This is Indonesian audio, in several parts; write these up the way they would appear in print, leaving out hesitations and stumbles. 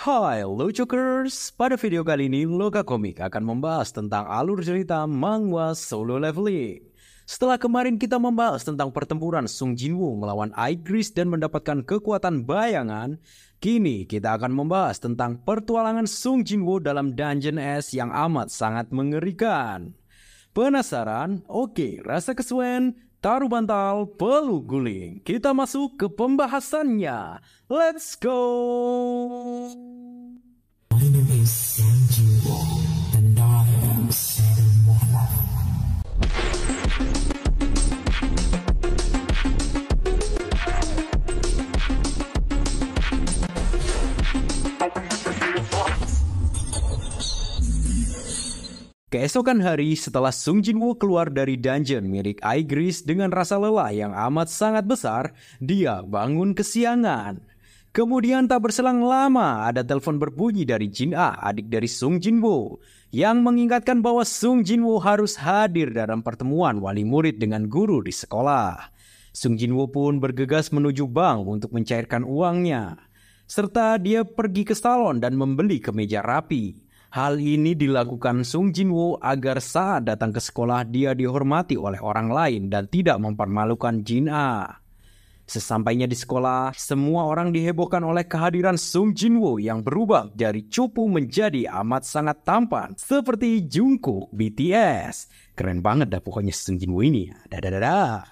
Hai Lucukers, pada video kali ini Loka Komik akan membahas tentang alur cerita manhwa Solo Leveling. Setelah kemarin kita membahas tentang pertempuran Sung Jinwoo melawan Igris dan mendapatkan kekuatan bayangan, kini kita akan membahas tentang pertualangan Sung Jinwoo dalam Dungeon S yang amat sangat mengerikan. Penasaran? Oke, rasa kesuwen, taruh bantal, peluk guling. Kita masuk ke pembahasannya. Let's go! My name is Sung Jinwoo, and I am Sailor Moon. Keesokan hari setelah Sung Jinwoo keluar dari dungeon milik Igris dengan rasa lelah yang amat sangat besar, dia bangun kesiangan. Kemudian tak berselang lama ada telepon berbunyi dari Jin Ah, adik dari Sung Jinwoo, yang mengingatkan bahwa Sung Jinwoo harus hadir dalam pertemuan wali murid dengan guru di sekolah. Sung Jinwoo pun bergegas menuju bank untuk mencairkan uangnya, serta dia pergi ke salon dan membeli kemeja rapi. Hal ini dilakukan Sung Jinwoo agar saat datang ke sekolah dia dihormati oleh orang lain dan tidak mempermalukan Jin Ah. Sesampainya di sekolah, semua orang dihebohkan oleh kehadiran Sung Jinwoo yang berubah dari cupu menjadi amat sangat tampan seperti Jungkook BTS. Keren banget dah pokoknya Sung Jinwoo ini. Dadadada.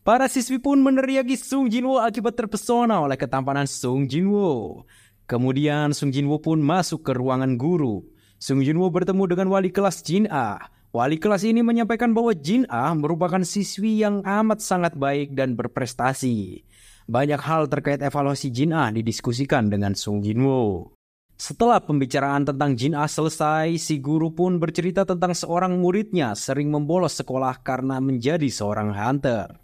Para siswi pun meneriaki Sung Jinwoo akibat terpesona oleh ketampanan Sung Jinwoo. Kemudian Sung Jinwoo pun masuk ke ruangan guru. Sung Jinwoo bertemu dengan wali kelas Jin Ah. Wali kelas ini menyampaikan bahwa Jin Ah merupakan siswi yang amat sangat baik dan berprestasi. Banyak hal terkait evaluasi Jin Ah didiskusikan dengan Sung Jinwoo. Setelah pembicaraan tentang Jin Ah selesai, si guru pun bercerita tentang seorang muridnya sering membolos sekolah karena menjadi seorang hunter.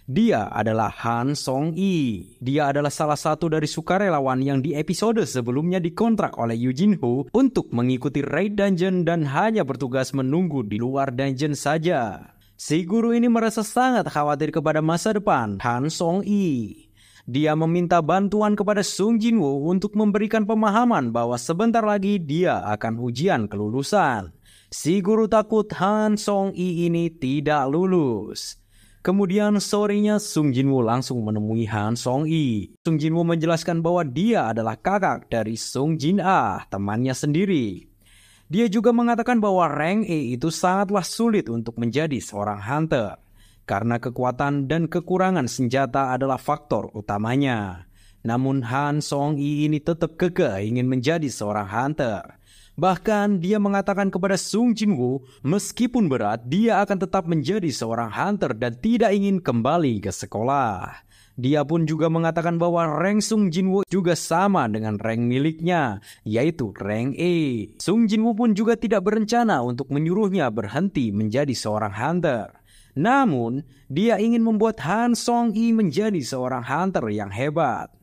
Dia adalah Han Song-i. Dia adalah salah satu dari sukarelawan yang di episode sebelumnya dikontrak oleh Yoo Jin-ho untuk mengikuti raid dungeon dan hanya bertugas menunggu di luar dungeon saja. Si guru ini merasa sangat khawatir kepada masa depan Han Song-i. Dia meminta bantuan kepada Sung Jinwoo untuk memberikan pemahaman bahwa sebentar lagi dia akan ujian kelulusan. Si guru takut Han Song-i ini tidak lulus. Kemudian sorenya Sung Jinwoo langsung menemui Han Song-i. Sung Jinwoo menjelaskan bahwa dia adalah kakak dari Sung Jin Ah, temannya sendiri. Dia juga mengatakan bahwa rank E itu sangatlah sulit untuk menjadi seorang hunter, karena kekuatan dan kekurangan senjata adalah faktor utamanya. Namun Han Song-i ini tetap kekeh ingin menjadi seorang hunter. Bahkan dia mengatakan kepada Sung Jinwoo, meskipun berat, dia akan tetap menjadi seorang hunter dan tidak ingin kembali ke sekolah. Dia pun juga mengatakan bahwa rank Sung Jinwoo juga sama dengan rank miliknya, yaitu rank E. Sung Jinwoo pun juga tidak berencana untuk menyuruhnya berhenti menjadi seorang hunter. Namun, dia ingin membuat Han Song-i menjadi seorang hunter yang hebat.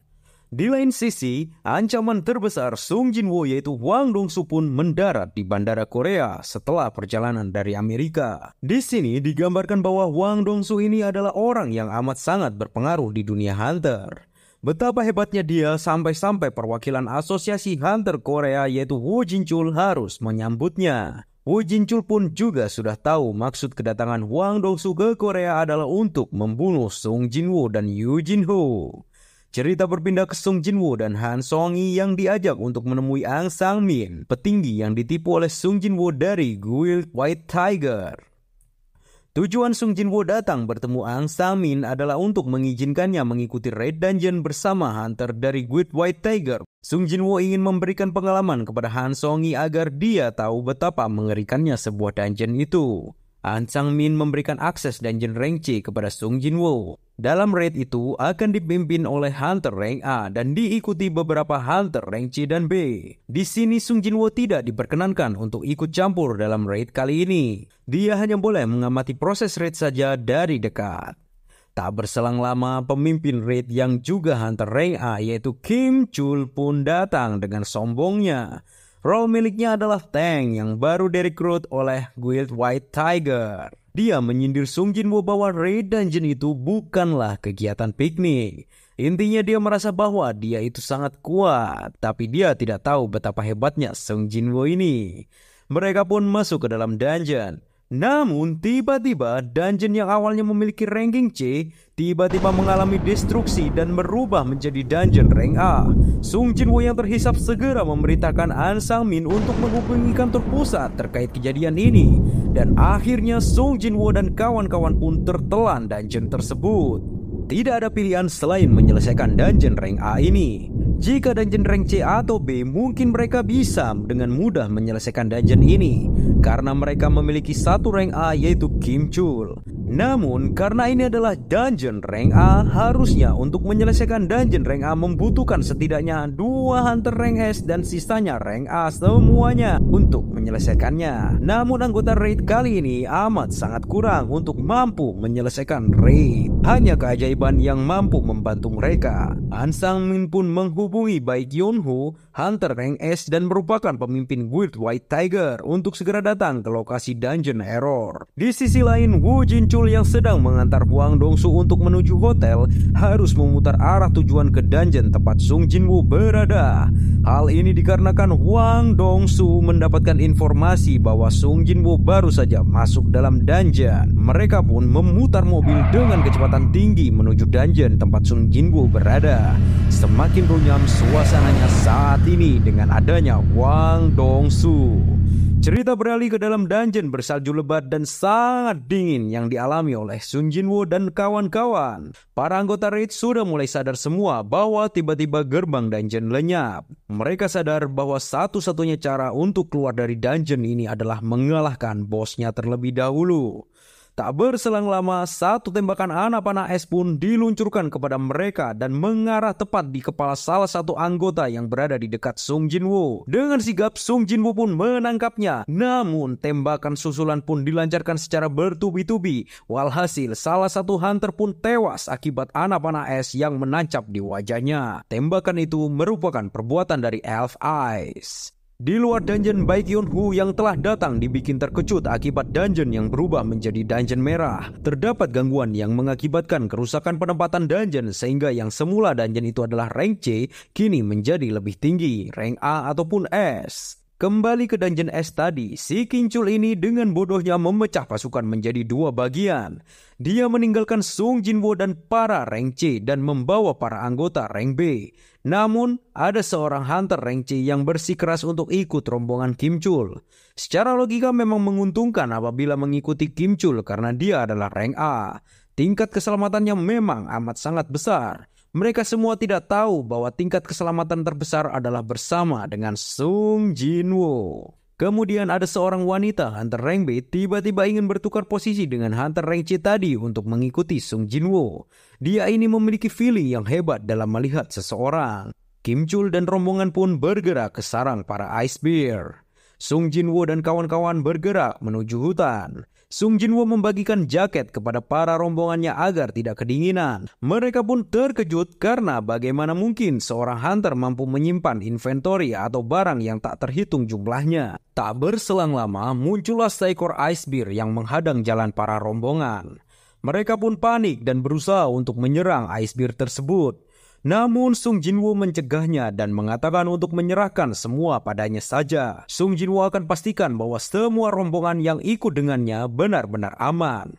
Di lain sisi, ancaman terbesar Sung Jinwoo yaitu Hwang Dong-soo pun mendarat di bandara Korea setelah perjalanan dari Amerika. Di sini digambarkan bahwa Hwang Dong-soo ini adalah orang yang amat sangat berpengaruh di dunia hunter. Betapa hebatnya dia sampai-sampai perwakilan asosiasi hunter Korea yaitu Woo Jin-chul harus menyambutnya. Woo Jin-chul pun juga sudah tahu maksud kedatangan Hwang Dong-soo ke Korea adalah untuk membunuh Sung Jinwoo dan Yoo Jin-ho. Cerita berpindah ke Sung Jinwoo dan Han Song-i yang diajak untuk menemui Ang Sang-min, petinggi yang ditipu oleh Sung Jinwoo dari Guild White Tiger. Tujuan Sung Jinwoo datang bertemu Ang Sang-min adalah untuk mengizinkannya mengikuti raid dungeon bersama hunter dari Guild White Tiger. Sung Jinwoo ingin memberikan pengalaman kepada Han Song-i agar dia tahu betapa mengerikannya sebuah dungeon itu. Ang Sang-min memberikan akses dungeon rank C kepada Sung Jinwoo. Dalam raid itu akan dipimpin oleh hunter rank A dan diikuti beberapa hunter rank C dan B. Di sini Sung Jinwoo tidak diperkenankan untuk ikut campur dalam raid kali ini. Dia hanya boleh mengamati proses raid saja dari dekat. Tak berselang lama, pemimpin raid yang juga hunter rank A yaitu Kim Chul pun datang dengan sombongnya. Role miliknya adalah tank yang baru direkrut oleh Guild White Tiger. Dia menyindir Sung Jinwoo bahwa raid dungeon itu bukanlah kegiatan piknik. Intinya dia merasa bahwa dia itu sangat kuat, tapi dia tidak tahu betapa hebatnya Sung Jinwoo ini. Mereka pun masuk ke dalam dungeon. Namun tiba-tiba dungeon yang awalnya memiliki ranking C tiba-tiba mengalami destruksi dan berubah menjadi dungeon rank A. Sung Jinwoo yang terhisap segera memerintahkan An Sang-min untuk menghubungi kantor pusat terkait kejadian ini. Dan akhirnya Sung Jinwoo dan kawan-kawan pun tertelan dungeon tersebut. Tidak ada pilihan selain menyelesaikan dungeon rank A ini. Jika dungeon rank C atau B, mungkin mereka bisa dengan mudah menyelesaikan dungeon ini karena mereka memiliki satu rank A yaitu Kim Chul. Namun karena ini adalah dungeon rank A, harusnya untuk menyelesaikan dungeon rank A membutuhkan setidaknya 2 hunter rank S dan sisanya rank A semuanya untuk menyelesaikannya. Namun anggota raid kali ini amat sangat kurang untuk mampu menyelesaikan raid. Hanya keajaiban yang mampu membantu mereka. An Sang-min pun menghubungi Baek Yeon-ho, hunter rank S dan merupakan pemimpin guild White Tiger untuk segera datang ke lokasi dungeon error. Di sisi lain, Woo Jin-chul yang sedang mengantar Hwang Dong-su untuk menuju hotel harus memutar arah tujuan ke dungeon tempat Sung Jinwoo berada. Hal ini dikarenakan Hwang Dong-su mendapatkan informasi bahwa Sung Jinwoo baru saja masuk dalam dungeon. Mereka pun memutar mobil dengan kecepatan tinggi menuju dungeon tempat Sung Jinwoo berada. Semakin runyam suasananya saat ini dengan adanya Hwang Dong-su. Cerita beralih ke dalam dungeon bersalju lebat dan sangat dingin yang dialami oleh Sung Jinwoo dan kawan-kawan. Para anggota raid sudah mulai sadar semua bahwa tiba-tiba gerbang dungeon lenyap. Mereka sadar bahwa satu-satunya cara untuk keluar dari dungeon ini adalah mengalahkan bosnya terlebih dahulu. Tak berselang lama, satu tembakan anak panah es pun diluncurkan kepada mereka dan mengarah tepat di kepala salah satu anggota yang berada di dekat Sung Jinwoo. Dengan sigap, Sung Jinwoo pun menangkapnya. Namun, tembakan susulan pun dilancarkan secara bertubi-tubi. Walhasil, salah satu hunter pun tewas akibat anak panah es yang menancap di wajahnya. Tembakan itu merupakan perbuatan dari Elf Eyes. Di luar dungeon, Baek Yeon-ho yang telah datang dibikin terkejut akibat dungeon yang berubah menjadi dungeon merah. Terdapat gangguan yang mengakibatkan kerusakan penempatan dungeon sehingga yang semula dungeon itu adalah rank C kini menjadi lebih tinggi, rank A ataupun S. Kembali ke dungeon S tadi, si Kim Chul ini dengan bodohnya memecah pasukan menjadi 2 bagian. Dia meninggalkan Sung Jinwoo dan para rank C dan membawa para anggota rank B. Namun, ada seorang hunter rank C yang bersikeras untuk ikut rombongan Kim Chul. Secara logika memang menguntungkan apabila mengikuti Kim Chul karena dia adalah rank A. Tingkat keselamatannya memang amat sangat besar. Mereka semua tidak tahu bahwa tingkat keselamatan terbesar adalah bersama dengan Sung Jinwoo. Kemudian ada seorang wanita hunter rank B tiba-tiba ingin bertukar posisi dengan hunter rank C tadi untuk mengikuti Sung Jinwoo. Dia ini memiliki feeling yang hebat dalam melihat seseorang. Kim Chul dan rombongan pun bergerak ke sarang para Ice Bear. Sung Jinwoo dan kawan-kawan bergerak menuju hutan. Sung Jinwoo membagikan jaket kepada para rombongannya agar tidak kedinginan. Mereka pun terkejut karena bagaimana mungkin seorang hunter mampu menyimpan inventory atau barang yang tak terhitung jumlahnya. Tak berselang lama muncullah seekor Ice Bear yang menghadang jalan para rombongan. Mereka pun panik dan berusaha untuk menyerang Ice Bear tersebut. Namun Sung Jinwoo mencegahnya dan mengatakan untuk menyerahkan semua padanya saja. Sung Jinwoo akan pastikan bahwa semua rombongan yang ikut dengannya benar-benar aman.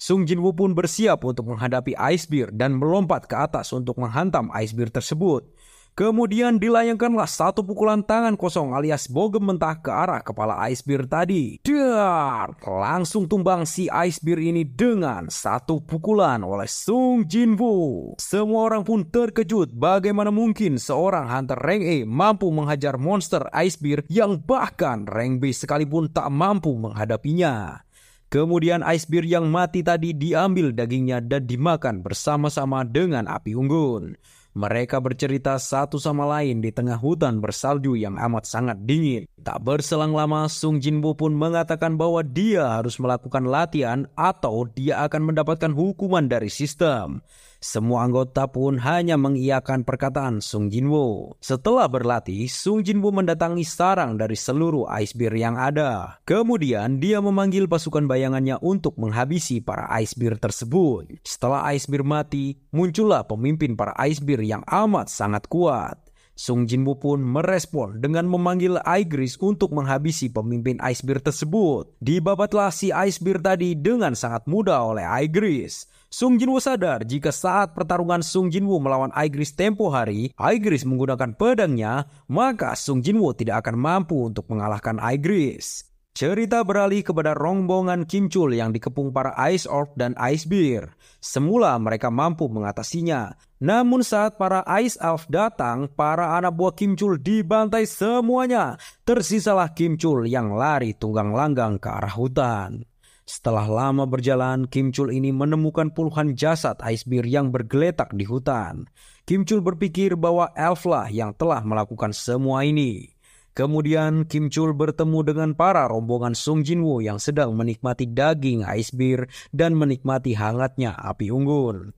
Sung Jinwoo pun bersiap untuk menghadapi Ice Bear dan melompat ke atas untuk menghantam Ice Bear tersebut. Kemudian dilayangkanlah satu pukulan tangan kosong alias bogem mentah ke arah kepala Ice Bear tadi. Dar! Langsung tumbang si Ice Bear ini dengan satu pukulan oleh Sung Jinwoo. Semua orang pun terkejut bagaimana mungkin seorang hunter rank E mampu menghajar monster Ice Bear yang bahkan rank B sekalipun tak mampu menghadapinya. Kemudian Ice Bear yang mati tadi diambil dagingnya dan dimakan bersama-sama dengan api unggun. Mereka bercerita satu sama lain di tengah hutan bersalju yang amat sangat dingin. Tak berselang lama, Sung Jinwoo pun mengatakan bahwa dia harus melakukan latihan atau dia akan mendapatkan hukuman dari sistem. Semua anggota pun hanya mengiyakan perkataan Sung Jinwoo. Setelah berlatih, Sung Jinwoo mendatangi sarang dari seluruh Ice Bear yang ada. Kemudian dia memanggil pasukan bayangannya untuk menghabisi para Ice Bear tersebut. Setelah Ice Bear mati, muncullah pemimpin para Ice Bear yang amat sangat kuat. Sung Jinwoo pun merespon dengan memanggil Aigris untuk menghabisi pemimpin Ice Bear tersebut. Dibabatlah si Ice Bear tadi dengan sangat mudah oleh Aigris. Sung Jinwoo sadar jika saat pertarungan Sung Jinwoo melawan Aigris tempo hari, Aigris menggunakan pedangnya, maka Sung Jinwoo tidak akan mampu untuk mengalahkan Aigris. Cerita beralih kepada rombongan Kim Chul yang dikepung para Ice Orc dan Ice Bear. Semula mereka mampu mengatasinya. Namun saat para Ice Elf datang, para anak buah Kim Chul dibantai semuanya. Tersisalah Kim Chul yang lari tunggang langgang ke arah hutan. Setelah lama berjalan, Kim Chul ini menemukan puluhan jasad Ice Bear yang bergeletak di hutan. Kim Chul berpikir bahwa elf lah yang telah melakukan semua ini. Kemudian Kim Chul bertemu dengan para rombongan Sung Jinwoo yang sedang menikmati daging Ice Bear dan menikmati hangatnya api unggun.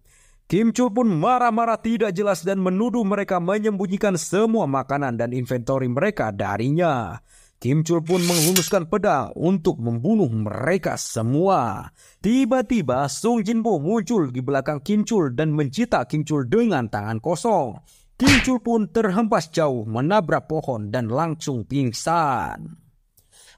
Kim Chul pun marah-marah tidak jelas dan menuduh mereka menyembunyikan semua makanan dan inventory mereka darinya. Kim Chul pun menghunuskan pedang untuk membunuh mereka semua. Tiba-tiba Sung Jinwoo muncul di belakang Kim Chul dan mencita Kim Chul dengan tangan kosong. Kim Chul pun terhempas jauh menabrak pohon dan langsung pingsan.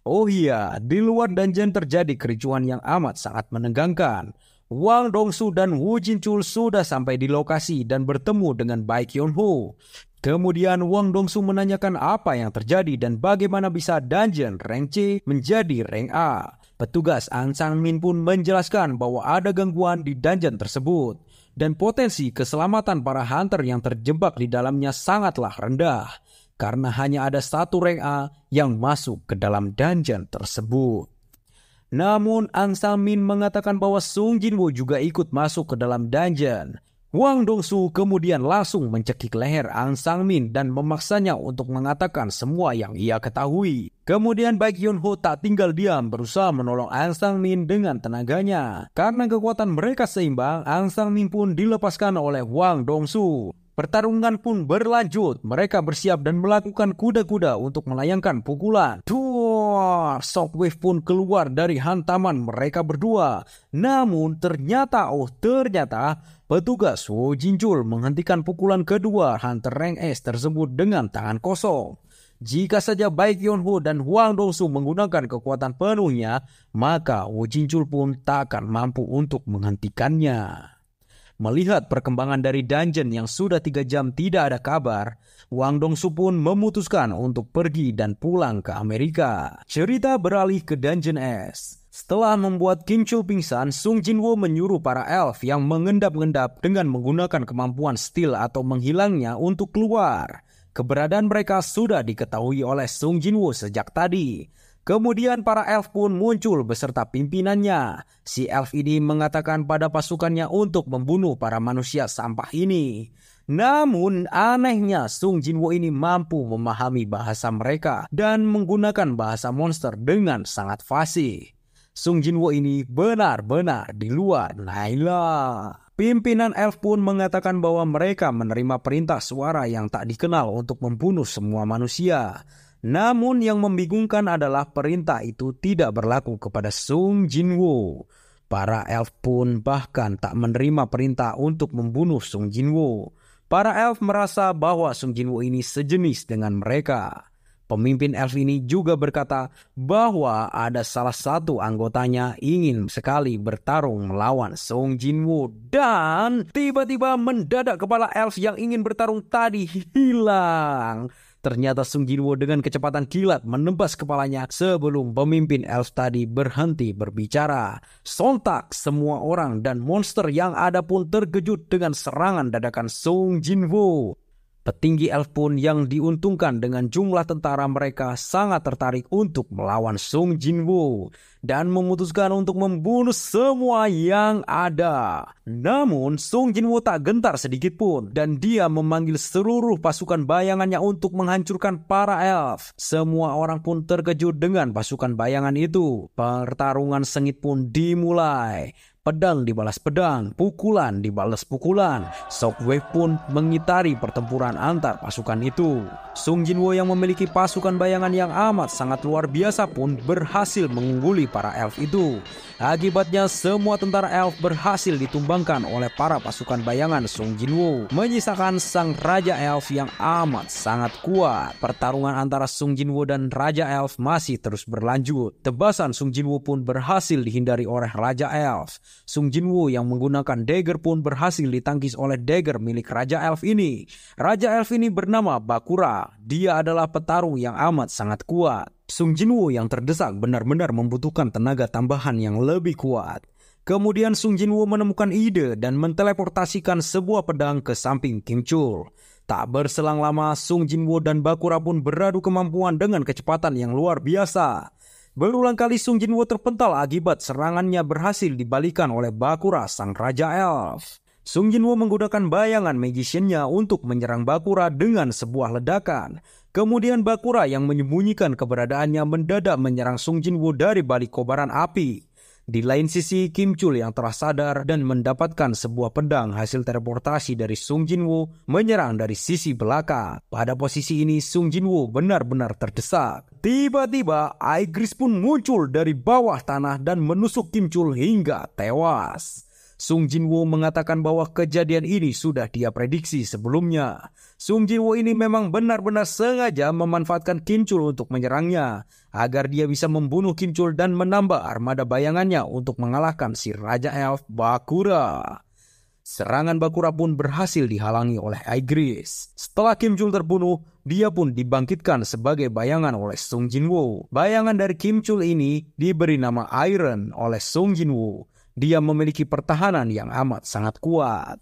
Oh iya, di luar dungeon terjadi kericuan yang amat sangat menegangkan. Wang Dongsu dan Wu Jinchul sudah sampai di lokasi dan bertemu dengan Bai Kyun-ho. Kemudian Wang Dongsu menanyakan apa yang terjadi dan bagaimana bisa dungeon rank C menjadi rank A. Petugas Ang Sang-min pun menjelaskan bahwa ada gangguan di dungeon tersebut. Dan potensi keselamatan para hunter yang terjebak di dalamnya sangatlah rendah. Karena hanya ada satu rank A yang masuk ke dalam dungeon tersebut. Namun Ang Sang-min mengatakan bahwa Sung Jinwoo juga ikut masuk ke dalam dungeon. Wang Dongsu kemudian langsung mencekik leher Ang Sang-min dan memaksanya untuk mengatakan semua yang ia ketahui. Kemudian Bai Kyun-ho tak tinggal diam berusaha menolong Ang Sang-min dengan tenaganya. Karena kekuatan mereka seimbang, Ang Sang-min pun dilepaskan oleh Wang Dongsu. Pertarungan pun berlanjut. Mereka bersiap dan melakukan kuda-kuda untuk melayangkan pukulan. Shockwave pun keluar dari hantaman mereka berdua. Namun ternyata petugas Wu Jinchul menghentikan pukulan kedua hunter rank S tersebut dengan tangan kosong. Jika saja Bai Kyun-ho dan Wang Dongsu menggunakan kekuatan penuhnya, maka Wu Jinchul pun tak akan mampu untuk menghentikannya. Melihat perkembangan dari dungeon yang sudah 3 jam tidak ada kabar, Wang Dongsu pun memutuskan untuk pergi dan pulang ke Amerika. Cerita beralih ke dungeon S. Setelah membuat Kim Chul pingsan, Sung Jinwoo menyuruh para elf yang mengendap-endap dengan menggunakan kemampuan steal atau menghilangnya untuk keluar. Keberadaan mereka sudah diketahui oleh Sung Jinwoo sejak tadi. Kemudian para elf pun muncul beserta pimpinannya. Si elf ini mengatakan pada pasukannya untuk membunuh para manusia sampah ini. Namun anehnya Sung Jinwoo ini mampu memahami bahasa mereka dan menggunakan bahasa monster dengan sangat fasih. Sung Jinwoo ini benar-benar di luar naila. Pimpinan elf pun mengatakan bahwa mereka menerima perintah suara yang tak dikenal untuk membunuh semua manusia. Namun yang membingungkan adalah perintah itu tidak berlaku kepada Sung Jinwoo. Para elf pun bahkan tak menerima perintah untuk membunuh Sung Jinwoo. Para elf merasa bahwa Sung Jinwoo ini sejenis dengan mereka. Pemimpin elf ini juga berkata bahwa ada salah satu anggotanya ingin sekali bertarung melawan Sung Jinwoo. Dan tiba-tiba mendadak kepala elf yang ingin bertarung tadi hilang. Ternyata Sung Jinwoo dengan kecepatan kilat menembas kepalanya sebelum pemimpin elf tadi berhenti berbicara. Sontak semua orang dan monster yang ada pun terkejut dengan serangan dadakan Sung Jinwoo. Petinggi elf pun yang diuntungkan dengan jumlah tentara mereka sangat tertarik untuk melawan Sung Jinwoo dan memutuskan untuk membunuh semua yang ada. Namun Sung Jinwoo tak gentar sedikit pun dan dia memanggil seluruh pasukan bayangannya untuk menghancurkan para elf. Semua orang pun terkejut dengan pasukan bayangan itu. Pertarungan sengit pun dimulai. Pedang dibalas pedang, pukulan dibalas pukulan. Shockwave pun mengitari pertempuran antar pasukan itu. Sung Jinwoo yang memiliki pasukan bayangan yang amat sangat luar biasa pun berhasil mengungguli para elf itu. Akibatnya semua tentara elf berhasil ditumbangkan oleh para pasukan bayangan Sung Jinwoo, menyisakan sang Raja Elf yang amat sangat kuat. Pertarungan antara Sung Jinwoo dan Raja Elf masih terus berlanjut. Tebasan Sung Jinwoo pun berhasil dihindari oleh Raja Elf. Sung Jinwoo yang menggunakan dagger pun berhasil ditangkis oleh dagger milik Raja Elf ini. Raja Elf ini bernama Bakura. Dia adalah petarung yang amat sangat kuat. Sung Jinwoo yang terdesak benar-benar membutuhkan tenaga tambahan yang lebih kuat. Kemudian Sung Jinwoo menemukan ide dan menteleportasikan sebuah pedang ke samping Kim Chul. Tak berselang lama, Sung Jinwoo dan Bakura pun beradu kemampuan dengan kecepatan yang luar biasa. Berulang kali Sung Jinwoo terpental akibat serangannya berhasil dibalikan oleh Bakura sang Raja Elf. Sung Jinwoo menggunakan bayangan magician-nya untuk menyerang Bakura dengan sebuah ledakan. Kemudian Bakura yang menyembunyikan keberadaannya mendadak menyerang Sung Jinwoo dari balik kobaran api. Di lain sisi, Kim Chul yang telah sadar dan mendapatkan sebuah pedang hasil teleportasi dari Sung Jinwoo menyerang dari sisi belakang. Pada posisi ini, Sung Jinwoo benar-benar terdesak. Tiba-tiba, Aegis pun muncul dari bawah tanah dan menusuk Kim Chul hingga tewas. Sung Jinwoo mengatakan bahwa kejadian ini sudah dia prediksi sebelumnya. Sung Jinwoo ini memang benar-benar sengaja memanfaatkan Kim Chul untuk menyerangnya, agar dia bisa membunuh Kim Chul dan menambah armada bayangannya untuk mengalahkan si Raja Elf Bakura. Serangan Bakura pun berhasil dihalangi oleh Aegis. Setelah Kim Chul terbunuh, dia pun dibangkitkan sebagai bayangan oleh Sung Jinwoo. Bayangan dari Kim Chul ini diberi nama Iron oleh Sung Jinwoo. Dia memiliki pertahanan yang amat sangat kuat.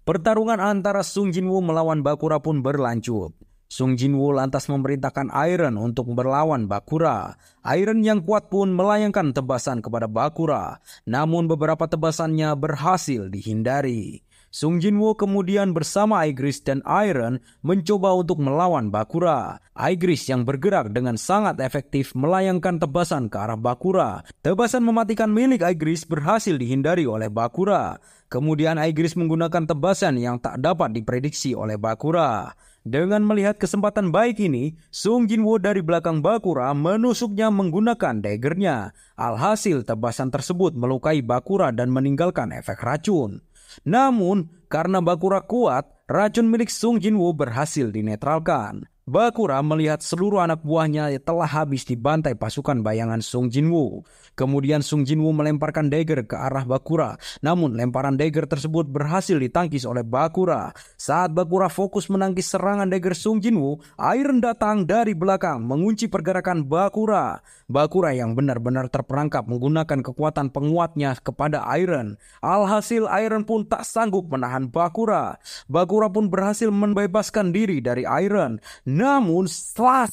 Pertarungan antara Sung Jinwoo melawan Bakura pun berlanjut. Sung Jinwoo lantas memerintahkan Iron untuk berlawan Bakura. Iron yang kuat pun melayangkan tebasan kepada Bakura, namun beberapa tebasannya berhasil dihindari. Sung Jinwoo kemudian bersama Aegis dan Iron mencoba untuk melawan Bakura. Aegis yang bergerak dengan sangat efektif melayangkan tebasan ke arah Bakura. Tebasan mematikan milik Aegis berhasil dihindari oleh Bakura. Kemudian Aegis menggunakan tebasan yang tak dapat diprediksi oleh Bakura. Dengan melihat kesempatan baik ini, Sung Jinwoo dari belakang Bakura menusuknya menggunakan daggernya. Alhasil tebasan tersebut melukai Bakura dan meninggalkan efek racun. Namun, karena Bakura kuat, racun milik Sung Jinwoo berhasil dinetralkan. Bakura melihat seluruh anak buahnya telah habis dibantai pasukan bayangan Sung Jinwoo. Kemudian Sung Jinwoo melemparkan dagger ke arah Bakura. Namun lemparan dagger tersebut berhasil ditangkis oleh Bakura. Saat Bakura fokus menangkis serangan dagger Sung Jinwoo, Iron datang dari belakang mengunci pergerakan Bakura. Bakura yang benar-benar terperangkap menggunakan kekuatan penguatnya kepada Iron. Alhasil Iron pun tak sanggup menahan Bakura. Bakura pun berhasil membebaskan diri dari Iron. Namun setelah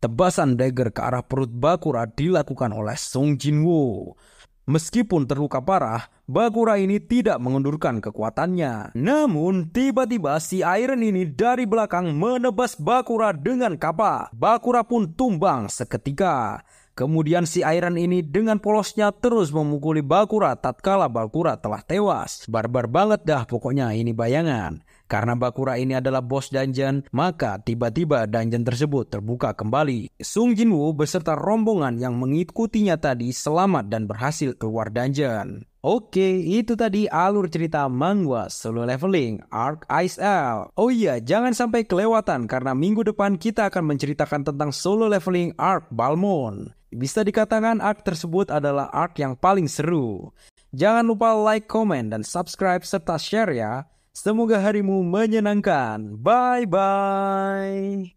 tebasan dagger ke arah perut Bakura dilakukan oleh Sung Jinwoo. Meskipun terluka parah, Bakura ini tidak mengundurkan kekuatannya. Namun tiba-tiba si Iron ini dari belakang menebas Bakura dengan kapal. Bakura pun tumbang seketika. Kemudian si Iron ini dengan polosnya terus memukuli Bakura tatkala Bakura telah tewas. Barbar banget dah pokoknya ini bayangan. Karena Bakura ini adalah bos dungeon, maka tiba-tiba dungeon tersebut terbuka kembali. Sung Jinwoo beserta rombongan yang mengikutinya tadi selamat dan berhasil keluar dungeon. Oke, itu tadi alur cerita manhwa Solo Leveling Arc Ice L. Oh iya, jangan sampai kelewatan karena minggu depan kita akan menceritakan tentang Solo Leveling Arc Balmond. Bisa dikatakan arc tersebut adalah arc yang paling seru. Jangan lupa like, comment, dan subscribe serta share ya. Semoga harimu menyenangkan. Bye-bye.